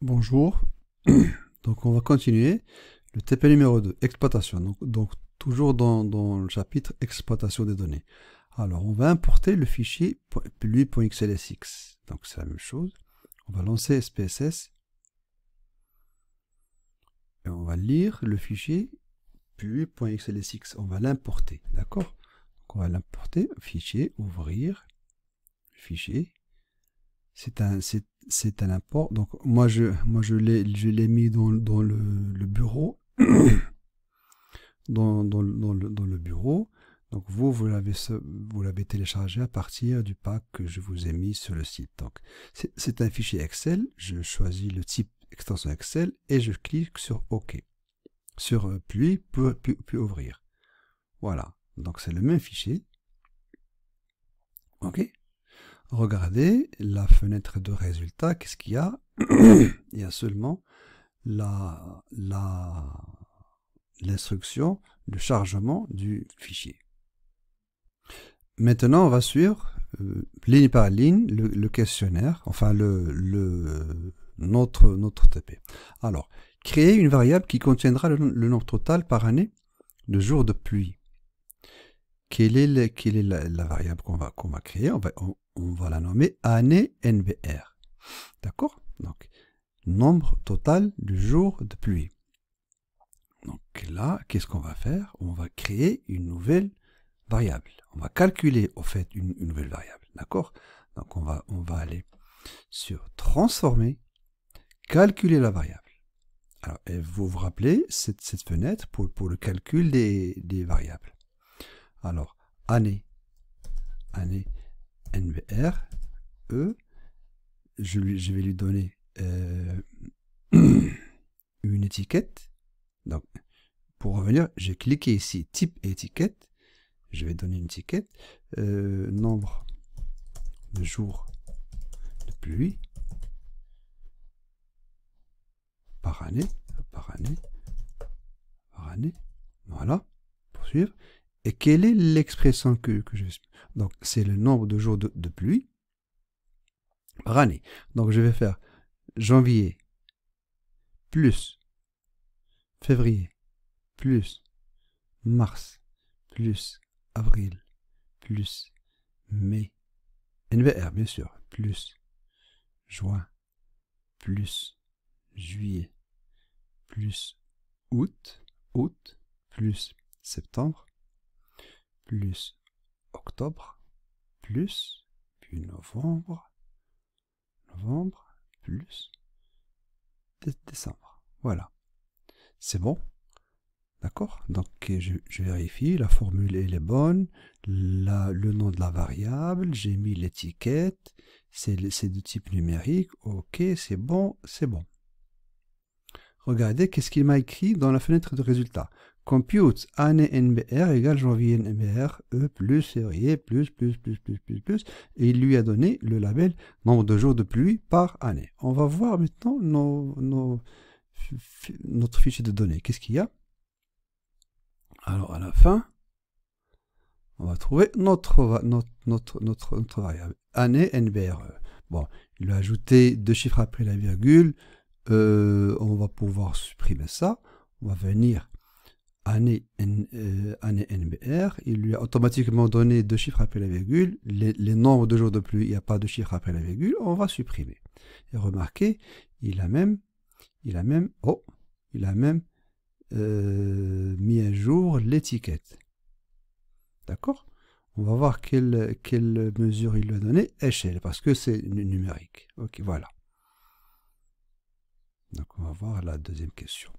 Bonjour, donc on va continuer le TP numéro 2, exploitation. Donc toujours dans le chapitre exploitation des données. Alors on va importer le fichier lui.xlsx. Donc c'est la même chose. On va lancer SPSS et on va lire le fichier lui.xlsx. On va l'importer, d'accord? Donc on va l'importer, fichier, ouvrir, fichier. C'est un import. Donc moi je l'ai mis dans le bureau. dans le bureau. Donc vous l'avez téléchargé à partir du pack que je vous ai mis sur le site. Donc c'est un fichier Excel. Je choisis le type extension Excel et je clique sur OK. Sur puis ouvrir. Voilà. Donc c'est le même fichier. OK. Regardez la fenêtre de résultat. Qu'est-ce qu'il y a? Il y a seulement l'instruction de chargement du fichier. Maintenant, on va suivre ligne par ligne le questionnaire, enfin notre TP. Alors, créer une variable qui contiendra le nombre total par année de jours de pluie. Quelle est la variable qu'on va créer? On va la nommer année NBR. D'accord? Donc, nombre total de jours de pluie. Donc là, qu'est-ce qu'on va faire? On va créer une nouvelle variable. On va calculer au fait une nouvelle variable. D'accord? Donc on va aller sur transformer, calculer la variable. Alors, et vous vous rappelez cette fenêtre pour le calcul des variables. Alors, année NBR, je vais lui donner une étiquette. Donc, pour revenir, j'ai cliqué ici, type étiquette. Je vais donner une étiquette. Nombre de jours de pluie par année. Voilà. Poursuivre. Et quelle est l'expression que je vais... Donc, c'est le nombre de jours de pluie par année. Donc, je vais faire janvier plus février plus mars plus avril plus mai, NBR bien sûr, plus juin plus juillet plus août plus septembre plus octobre plus puis novembre plus décembre. Voilà, c'est bon. D'accord? Donc je vérifie, la formule elle est bonne, le nom de la variable, j'ai mis l'étiquette, c'est de type numérique, ok, c'est bon, c'est bon. Regardez qu'est-ce qu'il m'a écrit dans la fenêtre de résultat. Compute année NBR égale janvier NBR, plus février, plus, et il lui a donné le label nombre de jours de pluie par année. On va voir maintenant notre fichier de données. Qu'est-ce qu'il y a? Alors à la fin, on va trouver notre variable, année NBRE. Bon, il a ajouté 2 chiffres après la virgule, on va pouvoir supprimer ça. On va venir année NBR, il lui a automatiquement donné 2 chiffres après la virgule, les nombres de jours de pluie, il n'y a pas de chiffre après la virgule, on va supprimer. Et remarquez, il a même mis à jour l'étiquette. D'accord? On va voir quelle mesure il lui a donné. Échelle, parce que c'est numérique. Ok, voilà. Donc on va voir la deuxième question.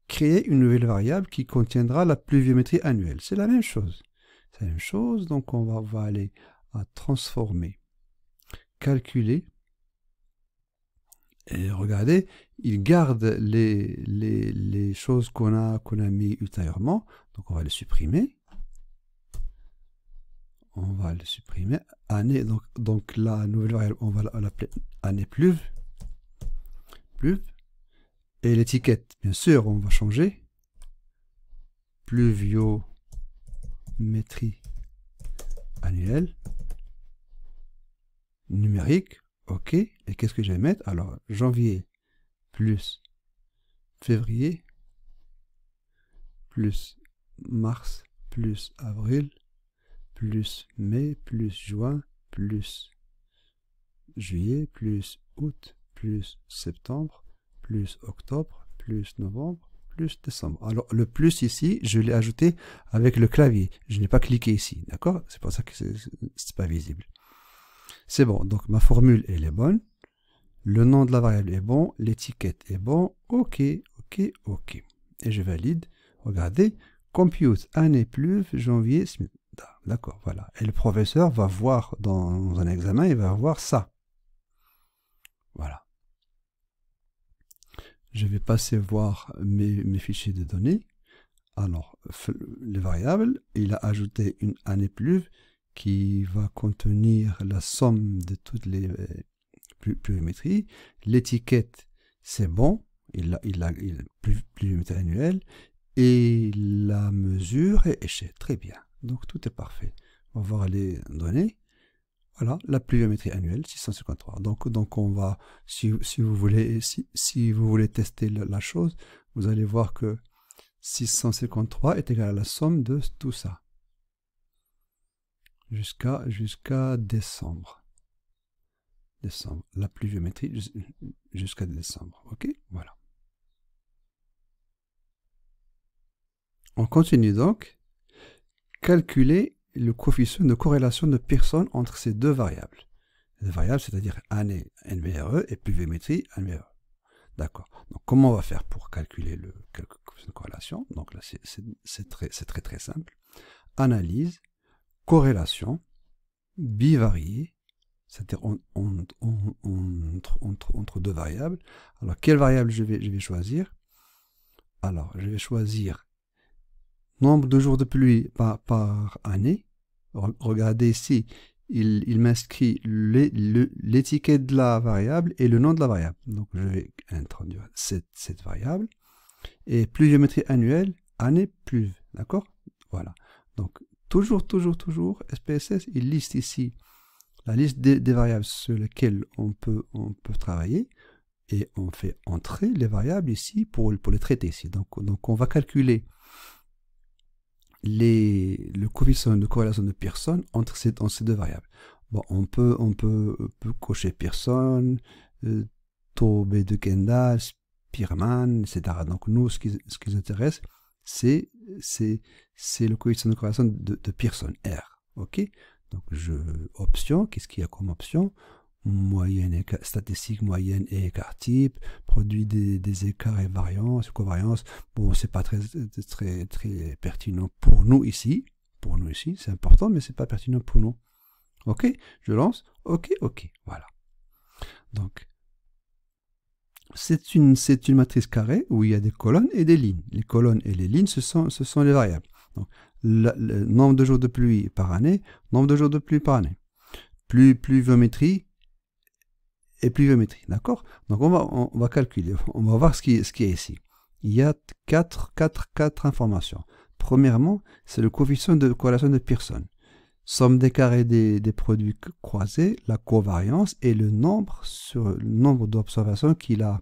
Créer une nouvelle variable qui contiendra la pluviométrie annuelle. C'est la même chose. C'est la même chose, donc on va aller à transformer, calculer. Et regardez, il garde les choses qu'on a mis ultérieurement. Donc on va les supprimer. On va le supprimer. Année, donc la nouvelle variable, on va l'appeler année pluve. Et l'étiquette, bien sûr, on va changer. Pluviométrie annuelle. Numérique. OK. Et qu'est-ce que je vais mettre? Alors, janvier plus février, plus mars, plus avril, plus mai, plus juin, plus juillet, plus août, plus septembre, plus octobre, plus novembre, plus décembre. Alors, le plus ici, je l'ai ajouté avec le clavier. Je n'ai pas cliqué ici, d'accord? C'est pour ça que c'est pas visible. C'est bon, donc ma formule, elle est bonne. Le nom de la variable est bon, l'étiquette est bon. Ok, ok, ok. Et je valide. Regardez, compute, année pluve, janvier, d'accord, voilà. Et le professeur va voir dans un examen, il va voir ça. Voilà. Je vais passer voir mes fichiers de données. Alors, les variables, il a ajouté une année pluve qui va contenir la somme de toutes les pluviométries. L'étiquette, c'est bon, il a pluviométrie annuelle. Et la mesure est échelle. Très bien. Donc, tout est parfait. On va voir les données. Voilà, la pluviométrie annuelle, 653. Donc on va, si vous voulez tester la chose, vous allez voir que 653 est égal à la somme de tout ça. Jusqu'à décembre. La pluviométrie jusqu'à décembre. Ok, voilà. On continue donc. Calculer le coefficient de corrélation de Pearson entre ces deux variables. Les variables, c'est-à-dire année NVRE et pluviométrie NVRE. D'accord. Donc, comment on va faire pour calculer le coefficient de corrélation? Donc là, c'est très simple. Analyse, corrélation, bivarié, c'est-à-dire entre deux variables. Alors, quelle variable je vais choisir? Alors, je vais choisir nombre de jours de pluie par année. Regardez ici, il m'inscrit l'étiquette de la variable et le nom de la variable. Donc, je vais introduire cette variable. Et pluviométrie annuelle, année pluve. D'accord? Voilà. Donc, toujours, SPSS, il liste ici la liste des variables sur lesquelles on peut travailler. Et on fait entrer les variables ici pour les traiter ici. Donc on va calculer le coefficient de corrélation de Pearson entre ces deux variables. Bon, on peut cocher Pearson, taux B de Kendall, Spearman, etc. Donc nous, ce qui nous intéresse, c'est le coefficient de corrélation de Pearson, R. Ok? Donc option, qu'est-ce qu'il y a comme option? Moyenne, statistique moyenne et écart type, produit des écarts et variance, covariance. Bon, c'est pas très pertinent pour nous ici. Pour nous ici, c'est important, mais c'est pas pertinent pour nous. Ok, je lance. Ok, voilà. Donc, c'est une matrice carrée où il y a des colonnes et des lignes. Les colonnes et les lignes, ce sont les variables. Donc, le nombre de jours de pluie par année, nombre de jours de pluie par année. Pluviométrie et pluviométrie, d'accord? Donc on va calculer, on va voir ce qui est ici. Il y a quatre informations. Premièrement, c'est le coefficient de corrélation de Pearson. Somme des carrés des produits croisés, la covariance et le nombre d'observations qu'il a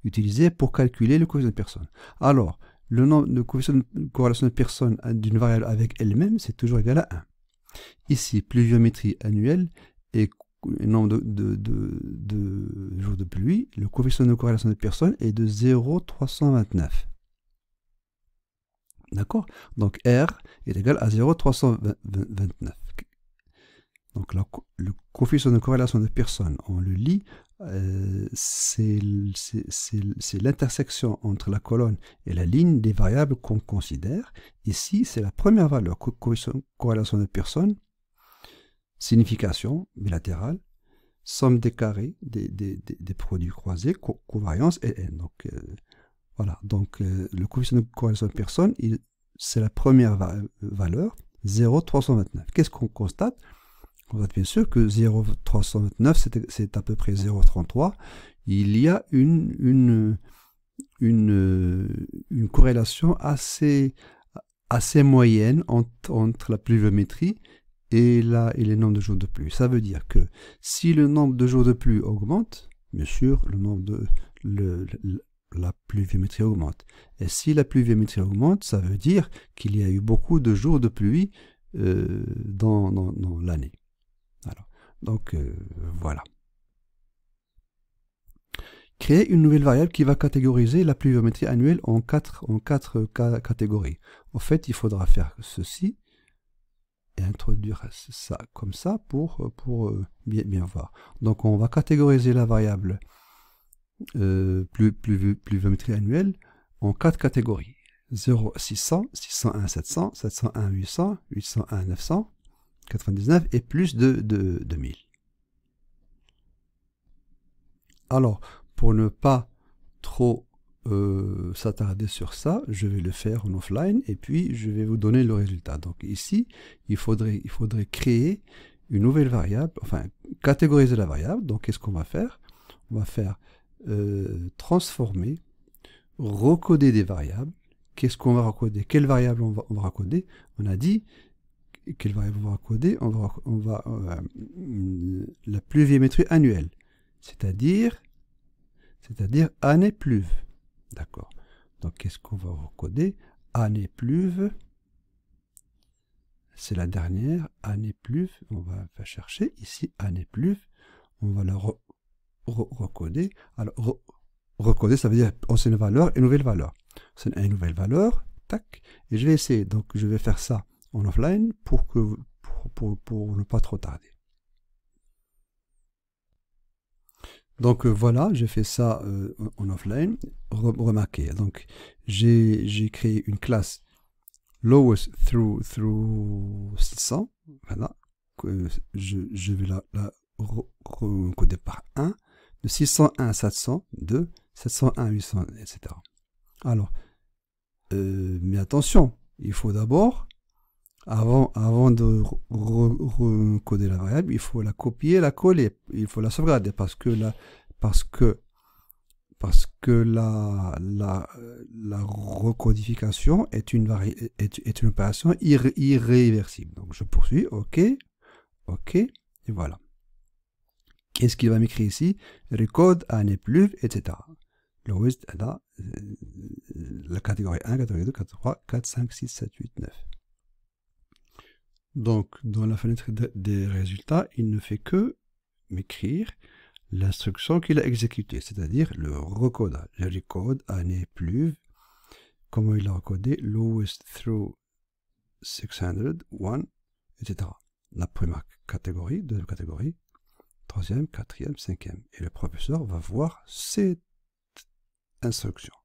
utilisé pour calculer le coefficient de Pearson. Alors, le coefficient de corrélation de Pearson d'une variable avec elle-même, c'est toujours égal à 1. Ici, pluviométrie annuelle et nombre de jours de pluie, le coefficient de corrélation de Pearson est de 0,329. D'accord? Donc R est égal à 0,329. Donc le coefficient de corrélation de Pearson, on le lit, c'est l'intersection entre la colonne et la ligne des variables qu'on considère. Ici, c'est la première valeur, coefficient de corrélation de Pearson, signification bilatérale, somme des carrés des produits croisés, covariance et n. Donc, voilà. Donc, le coefficient de corrélation de Pearson, c'est la première valeur, 0,329. Qu'est-ce qu'on constate? On constate bien sûr que 0,329, c'est à peu près 0,33. Il y a une corrélation assez moyenne entre la pluviométrie et les nombres de jours de pluie. Ça veut dire que si le nombre de jours de pluie augmente, bien sûr, le nombre de la pluviométrie augmente. Et si la pluviométrie augmente, ça veut dire qu'il y a eu beaucoup de jours de pluie dans l'année. Donc voilà. Créer une nouvelle variable qui va catégoriser la pluviométrie annuelle en quatre catégories. En fait, il faudra faire ceci et introduire ça comme ça pour bien voir. Donc on va catégoriser la variable pluviométrie annuelle en 4 catégories. 0 600, 601 700, 701 800, 801 900, 99 et plus de 1000. Alors, pour ne pas trop s'attarder sur ça, je vais le faire en offline et puis je vais vous donner le résultat. Donc ici, il faudrait créer une nouvelle variable, enfin catégoriser la variable. Donc qu'est-ce qu'on va faire? On va faire transformer, recoder des variables. Qu'est-ce qu'on va recoder? Quelle variable on va recoder? On a dit quelle variable on va recoder? On va la pluviométrie annuelle, c'est-à-dire année pluve. D'accord. Donc qu'est-ce qu'on va recoder? Année pluve. C'est la dernière. Année pluve. On va chercher ici année pluve. On va la recoder. Alors recoder, ça veut dire ancienne valeur et nouvelle valeur. C'est une nouvelle valeur. Tac. Et je vais essayer. Donc je vais faire ça en offline pour ne pas trop tarder. Donc voilà, j'ai fait ça en offline. Remarquez, donc j'ai créé une classe lowest through 600. Voilà, je vais la recoder par 1, de 601 à 700, 2, 701 à 800, etc. Alors, mais attention, il faut d'abord, avant de recoder la variable, il faut la copier, la coller, il faut la sauvegarder parce que la recodification est une opération irréversible. Donc je poursuis, ok, et voilà. Qu'est-ce qu'il va m'écrire ici? Recode, année pluve, etc. Lowest, là, la catégorie 1, catégorie 2, catégorie 3, 4, 5, 6, 7, 8, 9. Donc, dans la fenêtre des résultats, il ne fait que m'écrire l'instruction qu'il a exécutée, c'est-à-dire le recodage. Je recode année pluve. Comment il a recodé? Lowest through 600, 1, etc. La première catégorie, deuxième catégorie, troisième, quatrième, cinquième. Et le professeur va voir cette instruction.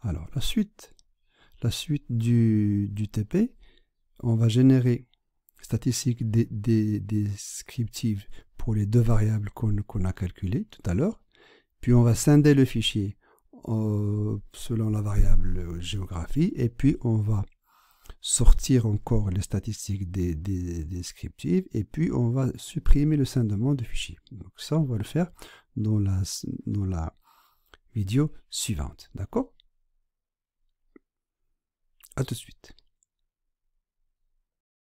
Alors, la suite du TP, on va générer statistiques descriptives pour les deux variables qu'on a calculées tout à l'heure. Puis on va scinder le fichier selon la variable géographie. Et puis on va sortir encore les statistiques descriptives. Et puis on va supprimer le scindement de fichier. Donc ça, on va le faire dans la vidéo suivante. D'accord? À tout de suite.